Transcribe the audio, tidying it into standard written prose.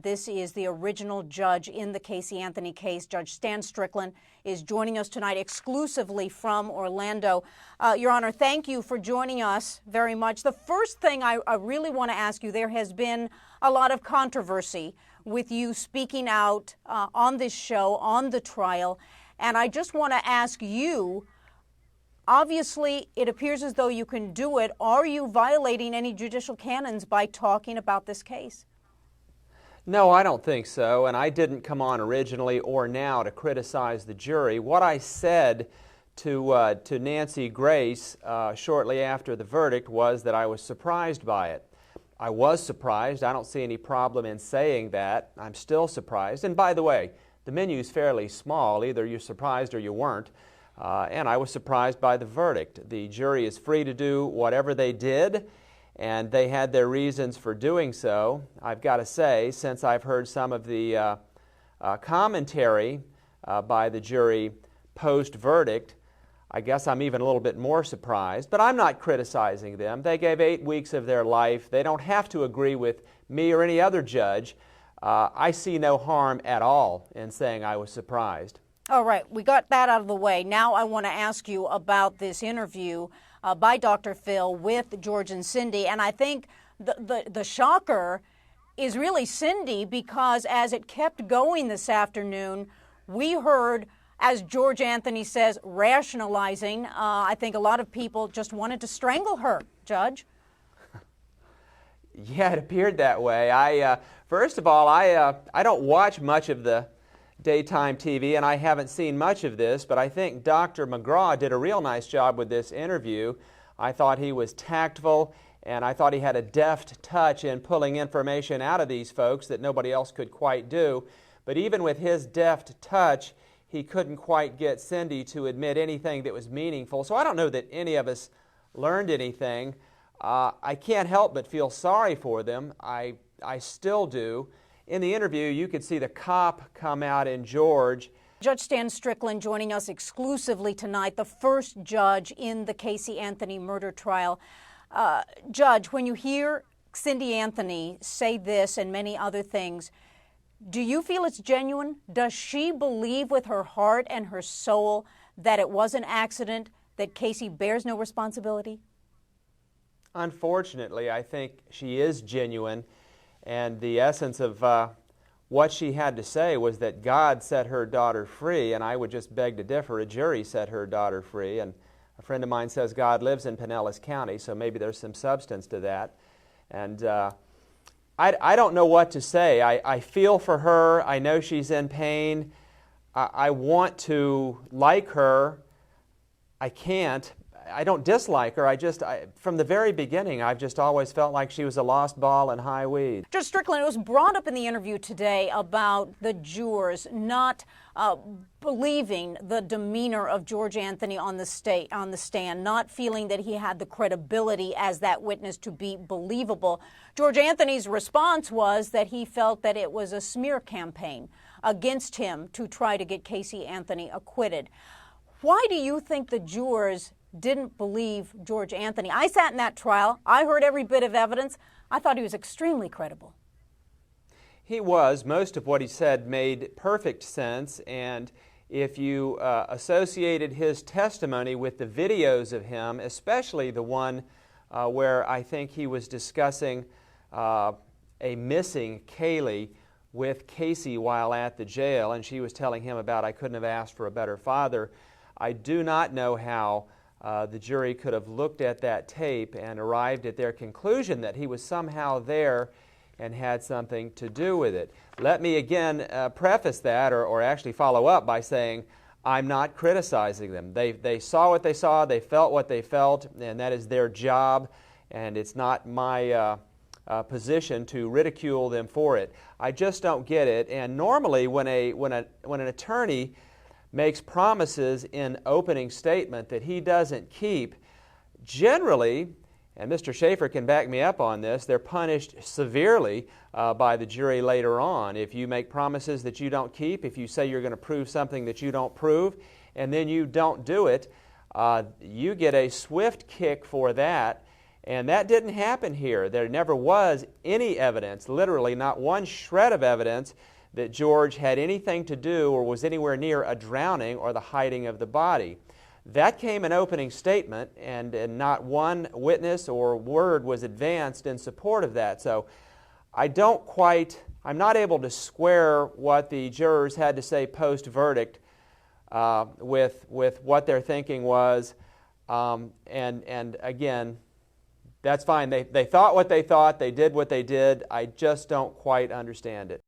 This is the original judge in the Casey Anthony case. Judge Stan Strickland is joining us tonight exclusively from Orlando. Your Honor, thank you for joining us very much. The first thing I really want to ask you, there has been a lot of controversy with you speaking out on this show, on the trial, and I just want to ask you, obviously, it appears as though you can do it. Are you violating any judicial canons by talking about this case? No, I don't think so, and I didn't come on originally or now to criticize the jury. What I said to Nancy Grace shortly after the verdict was that I was surprised by it. I was surprised. I don't see any problem in saying that. I'm still surprised. And by the way, the menu is fairly small. Either you're surprised or you weren't. And I was surprised by the verdict. The jury is free to do whatever they did, and they had their reasons for doing so. I've got to say, since I've heard some of the commentary by the jury post-verdict, I guess I'm even a little bit more surprised. But I'm not criticizing them. They gave 8 weeks of their life. They don't have to agree with me or any other judge. I see no harm at all in saying I was surprised. All right, we got that out of the way. Now I want to ask you about this interview by Dr. Phil with George and Cindy. And I think the shocker is really Cindy, because as it kept going this afternoon, we heard, as George Anthony says, rationalizing. I think a lot of people just wanted to strangle her, Judge. Yeah, it appeared that way. First of all, I don't watch much of the daytime TV, and I haven't seen much of this, but I think Dr. McGraw did a real nice job with this interview. I thought he was tactful, and I thought he had a deft touch in pulling information out of these folks that nobody else could quite do. But even with his deft touch, he couldn't quite get Cindy to admit anything that was meaningful. So I don't know that any of us learned anything. I can't help but feel sorry for them. I still do. In the interview, you could see the cop come out in George. Judge Stan Strickland joining us exclusively tonight, the first judge in the Casey Anthony murder trial. Judge, when you hear Cindy Anthony say this and many other things, do you feel it's genuine? Does she believe with her heart and her soul that it was an accident, that Casey bears no responsibility? Unfortunately, I think she is genuine. And the essence of what she had to say was that God set her daughter free, and I would just beg to differ. A jury set her daughter free, and a friend of mine says God lives in Pinellas County, so maybe there's some substance to that. And I don't know what to say. I feel for her. I know she's in pain. I want to like her. I can't. I don't dislike her. From the very beginning, I've just always felt like she was a lost ball in high weed. Judge Strickland, it was brought up in the interview today about the jurors not believing the demeanor of George Anthony on the stand, not feeling that he had the credibility as that witness to be believable. George Anthony's response was that he felt that it was a smear campaign against him to try to get Casey Anthony acquitted. Why do you think the jurors didn't believe George Anthony? I sat in that trial. I heard every bit of evidence. I thought he was extremely credible. He was. Most of what he said made perfect sense, and if you associated his testimony with the videos of him, especially the one where I think he was discussing a missing Kaylee with Casey while at the jail, and she was telling him about, I couldn't have asked for a better father, I do not know how the jury could have looked at that tape and arrived at their conclusion that he was somehow there and had something to do with it. Let me again preface that, or actually follow up by saying I'm not criticizing them. They saw what they saw, they felt what they felt, and that is their job, and it's not my position to ridicule them for it. I just don't get it, and normally when an attorney makes promises in opening statement that he doesn't keep, generally, and Mr. Schaefer can back me up on this, they're punished severely by the jury later on. If you make promises that you don't keep, if you say you're going to prove something that you don't prove, and then you don't do it, you get a swift kick for that, And that didn't happen here. There never was any evidence, literally not one shred of evidence, that George had anything to do or was anywhere near a drowning or the hiding of the body. That came in opening statement, and not one witness or word was advanced in support of that. So I'm not able to square what the jurors had to say post-verdict with what their thinking was. And again, that's fine. They thought what they thought. They did what they did. I just don't quite understand it.